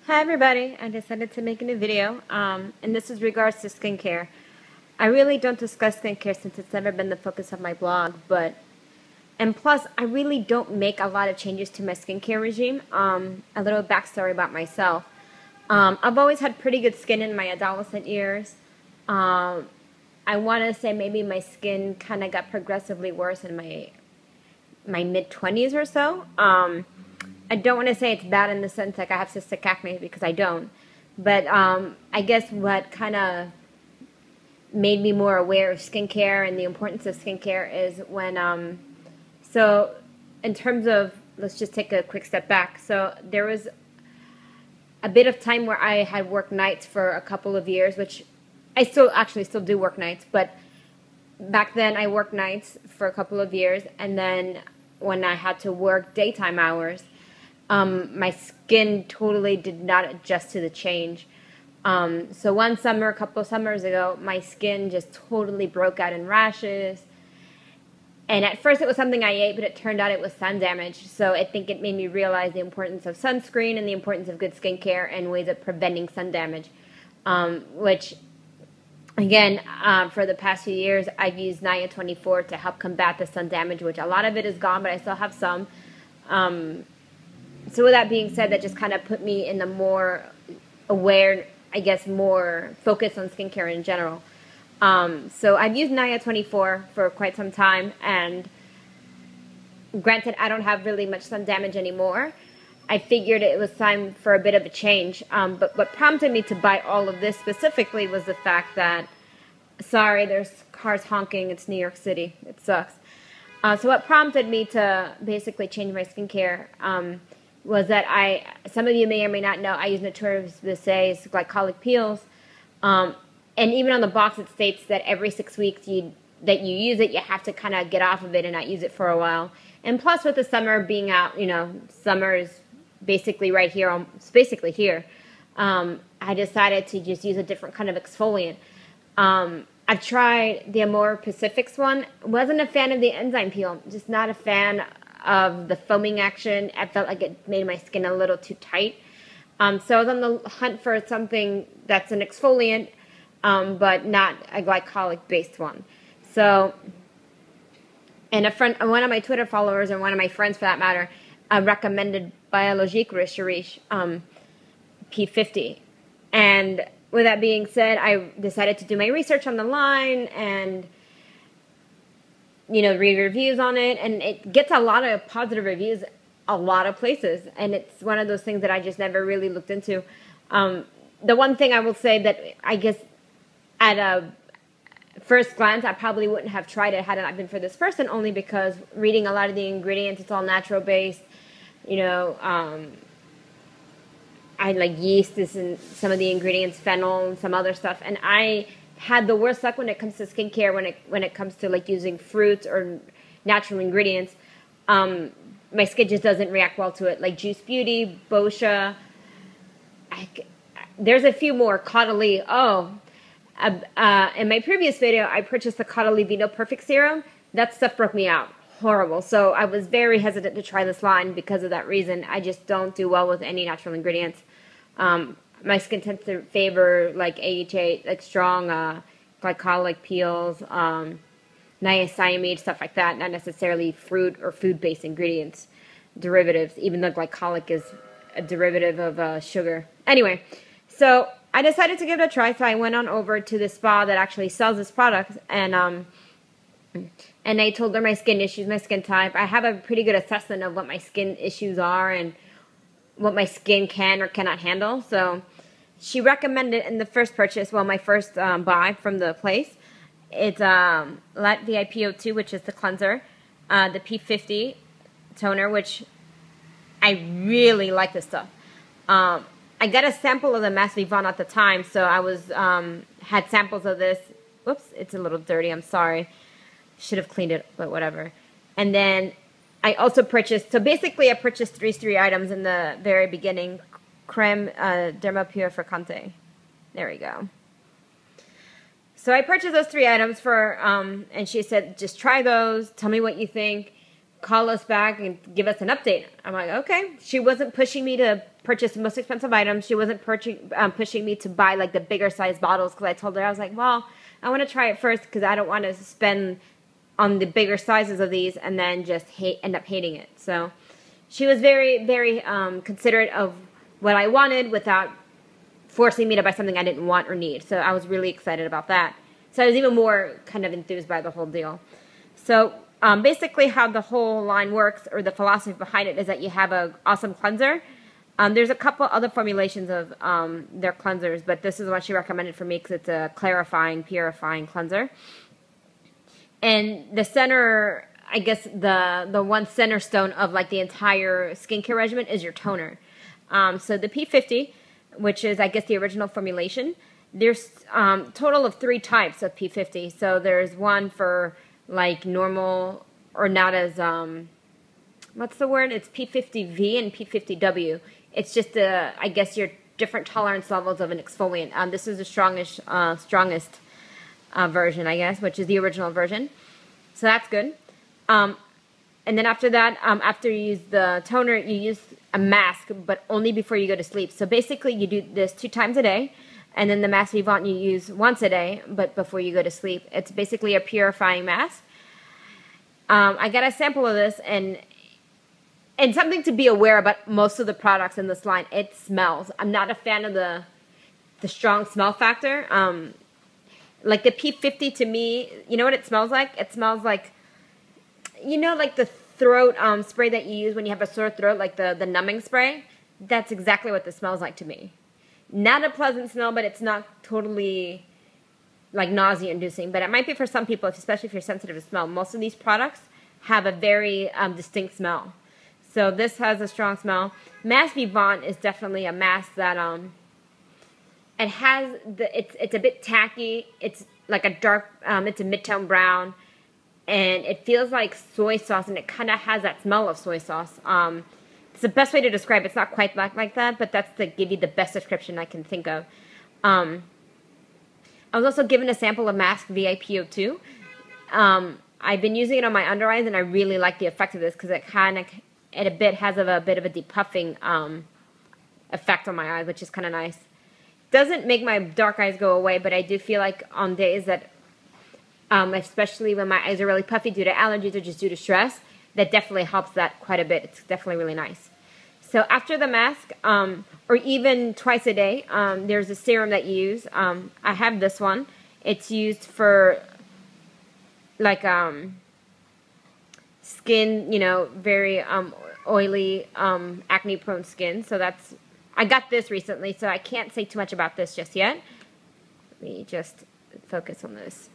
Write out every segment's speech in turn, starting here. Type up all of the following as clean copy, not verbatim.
Hi everybody, I decided to make a new video, and this is regards to skincare. I really don't discuss skincare since it's never been the focus of my blog, and plus I really don't make a lot of changes to my skincare regime. A little backstory about myself. I've always had pretty good skin in my adolescent years. I want to say maybe my skin kind of got progressively worse in my mid-20s or so. I don't want to say it's bad in the sense like I have cystic acne because I don't. But I guess what kind of made me more aware of skincare and the importance of skincare is when, so in terms of, let's just take a quick step back. So there was a bit of time where I had worked nights for a couple of years, which I still do work nights, but back then I worked nights for a couple of years, and then when I had to work daytime hours, my skin totally did not adjust to the change. So one summer, a couple of summers ago, my skin just totally broke out in rashes. And at first it was something I ate, but it turned out it was sun damage. So I think it made me realize the importance of sunscreen and the importance of good skincare and ways of preventing sun damage. Which, again, for the past few years, I've used Nia 24 to help combat the sun damage, which a lot of it is gone, but I still have some. So with that being said, that just kind of put me in the more aware, I guess, more focused on skincare in general. So I've used Nia 24 for quite some time, and granted, I don't have really much sun damage anymore. I figured it was time for a bit of a change. But what prompted me to buy all of this specifically was the fact that, sorry, there's cars honking. It's New York City. It sucks. So what prompted me to basically change my skincare was that some of you may or may not know, I use Natura's Visay's glycolic peels. And even on the box it states that every 6 weeks that you use it, you have to kind of get off of it and not use it for a while. And plus with the summer being out, summer is basically right here, it's basically here. I decided to just use a different kind of exfoliant. I've tried the Amore Pacific's one. Wasn't a fan of the enzyme peel, just not a fan of the foaming action. I felt like it made my skin a little too tight. So I was on the hunt for something that's an exfoliant, but not a glycolic-based one. So, and one of my Twitter followers, and one of my friends for that matter, recommended Biologique Recherche P50. And with that being said, I decided to do my research on the line and read reviews on it, and it gets a lot of positive reviews a lot of places, and it's one of those things that I just never really looked into. The one thing I will say that I guess at a first glance I probably wouldn't have tried it had it not been for this person, only because reading a lot of the ingredients, it's all natural based. I like yeast is in some of the ingredients, fennel and some other stuff, and I had the worst luck when it comes to skincare, when it comes to like using fruits or natural ingredients. My skin just doesn't react well to it. Like Juice Beauty, Boscia, there's a few more. Cuddly. In my previous video, I purchased the Cuddly Vino Perfect Serum. That stuff broke me out. Horrible. So I was very hesitant to try this line because of that reason. I just don't do well with any natural ingredients. My skin tends to favor like AHA, like strong glycolic peels, niacinamide, stuff like that, not necessarily fruit or food-based ingredients, derivatives, even though glycolic is a derivative of sugar. Anyway, so I decided to give it a try, so I went on over to the spa that actually sells this product, and I told her my skin issues, my skin type. I have a pretty good assessment of what my skin issues are and what my skin can or cannot handle. So she recommended in the first purchase, well, my first buy from the place, it's Lait VIP 02, which is the cleanser, the P50 toner, which I really like this stuff. I got a sample of the Masque Vivant at the time, so I had samples of this. Whoops, it's a little dirty, I'm sorry. Should have cleaned it, but whatever. And then I also purchased, so basically I purchased three items in the very beginning. Creme Dermopurificante. There we go. So I purchased those 3 items for, and she said, just try those, tell me what you think. call us back and give us an update. I'm like, okay. She wasn't pushing me to purchase the most expensive items. She wasn't pushing me to buy like the bigger size bottles, because I told her, I was like, well, I want to try it first because I don't want to spend on the bigger sizes of these and then just end up hating it. So she was very, very considerate of what I wanted without forcing me to buy something I didn't want or need. So I was really excited about that. So I was even more kind of enthused by the whole deal. So basically how the whole line works, or the philosophy behind it, is that you have an awesome cleanser. There's a couple other formulations of their cleansers, but this is what she recommended for me because it's a clarifying, purifying cleanser. And the center, I guess the one center stone of like the entire skincare regimen is your toner. So the P50, which is I guess the original formulation, there's total of 3 types of P50. So there's one for like normal or not as, what's the word? It's P50V and P50W. It's just I guess your different tolerance levels of an exfoliant. This is the strongest version, I guess, which is the original version. So that's good. And then after that, after you use the toner, you use a mask, but only before you go to sleep. So basically you do this 2 times a day, and then the Masque Vivant you use once a day, but before you go to sleep. It's basically a purifying mask. I got a sample of this, and something to be aware about most of the products in this line, it smells. I'm not a fan of the strong smell factor. Like the P50 to me, you know what it smells like? It smells like, you know, like the throat spray that you use when you have a sore throat, like the numbing spray. That's exactly what this smells like to me. Not a pleasant smell, but it's not totally like nausea-inducing. But it might be for some people, especially if you're sensitive to smell. Most of these products have a very distinct smell. So this has a strong smell. Masque Vivant is definitely a mask that it has it's a bit tacky. It's like a dark, it's a mid-tone brown, and it feels like soy sauce, and it kind of has that smell of soy sauce. It's the best way to describe it. It's not quite like that, but that's to give you the best description I can think of. I was also given a sample of Masque VIP 02. I've been using it on my under eyes, and I really like the effect of this because it kind of has a bit of a depuffing effect on my eyes, which is kind of nice. Doesn't make my dark eyes go away, but I do feel like on days that, especially when my eyes are really puffy due to allergies or just due to stress, that definitely helps that quite a bit. It's definitely really nice. So after the mask, or even twice a day, there's a serum that you use. I have this one. It's used for like skin, you know, very oily, acne-prone skin. So that's, I got this recently, so I can't say too much about this just yet. Let me just focus on this.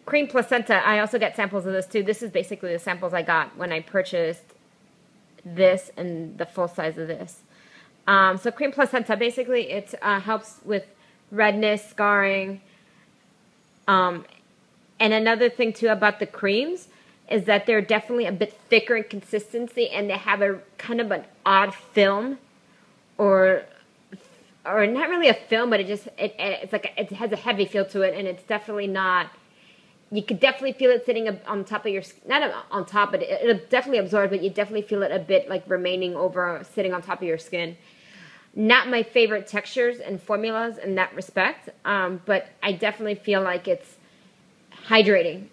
Creme Placenta, I also got samples of this too. This is basically the samples I got when I purchased this and the full size of this. So Creme Placenta, basically it helps with redness, scarring. And another thing too about the creams is that they're definitely a bit thicker in consistency, and they have a kind of an odd film, or not really a film, but it's like it has a heavy feel to it, and it's definitely not. You could definitely feel it sitting on top of your, not on top, but it'll definitely absorb, but you definitely feel it a bit like remaining over, sitting on top of your skin. Not my favorite textures and formulas in that respect, but I definitely feel like it's hydrating.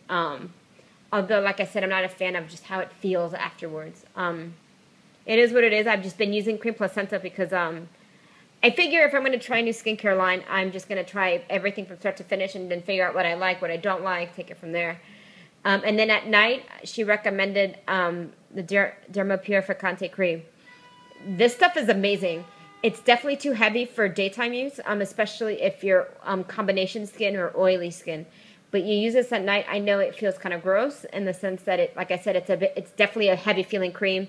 Although, like I said, I'm not a fan of just how it feels afterwards. It is what it is. I've just been using Creme Placenta because I figure if I'm going to try a new skincare line, I'm just going to try everything from start to finish and then figure out what I like, what I don't like, take it from there. And then at night, she recommended the Dermopurificante cream. This stuff is amazing. It's definitely too heavy for daytime use, especially if you're combination skin or oily skin. But you use this at night, I know it feels kind of gross in the sense that it, like I said, it's definitely a heavy feeling cream.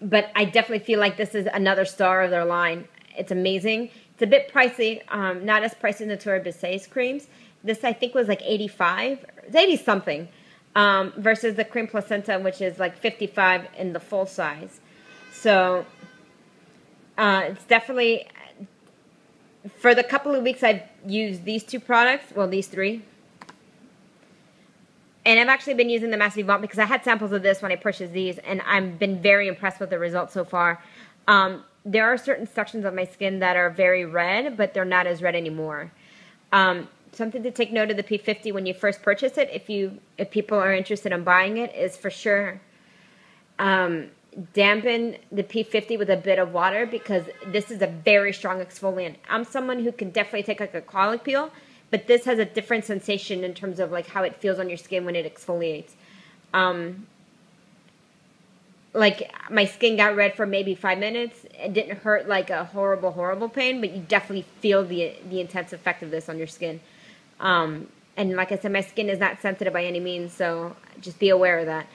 But I definitely feel like this is another star of their line. It's amazing. It's a bit pricey, not as pricey as the Torre Bissays creams. This I think was like 85, it's 80 something, versus the Creme Placenta, which is like 55 in the full size. So it's definitely, for the couple of weeks I've used these two products, well, these three, And I've actually been using the Masque Vivant because I had samples of this when I purchased these, and I've been very impressed with the results so far. There are certain sections of my skin that are very red, but they're not as red anymore. Something to take note of the P50 when you first purchase it, if people are interested in buying it, is for sure dampen the P50 with a bit of water, because this is a very strong exfoliant. I'm someone who can definitely take like a colic peel, but this has a different sensation in terms of like how it feels on your skin when it exfoliates. Like my skin got red for maybe 5 minutes. It didn't hurt like a horrible, horrible pain, but you definitely feel the intense effect of this on your skin. And like I said, my skin is not sensitive by any means, so just be aware of that.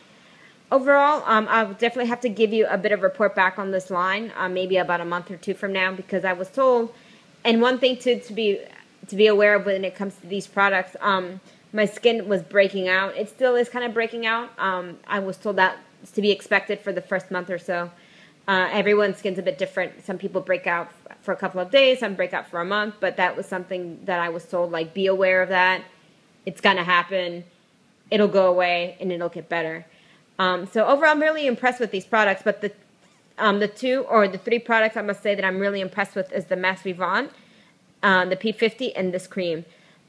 Overall, I'll definitely have to give you a bit of report back on this line, maybe about a month or two from now, because I was told, and one thing to be aware of when it comes to these products, my skin was breaking out. It still is kind of breaking out. I was told that is to be expected for the first month or so. Everyone's skin's a bit different. Some people break out for a couple of days, some break out for a month, but that was something that I was told, like, be aware of that. It's going to happen. It'll go away, and it'll get better. So overall, I'm really impressed with these products, but the two or the three products I must say that I'm really impressed with is the Masque Vivant, the P50, and this cream.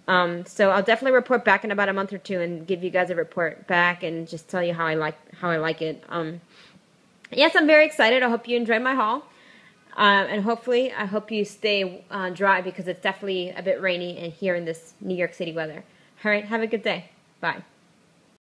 So I'll definitely report back in about a month or two and give you guys a report back and just tell you how I like it. Yes, I'm very excited. I hope you enjoyed my haul. And hopefully, I hope you stay dry, because it's definitely a bit rainy and here in this New York City weather. All right, have a good day. Bye.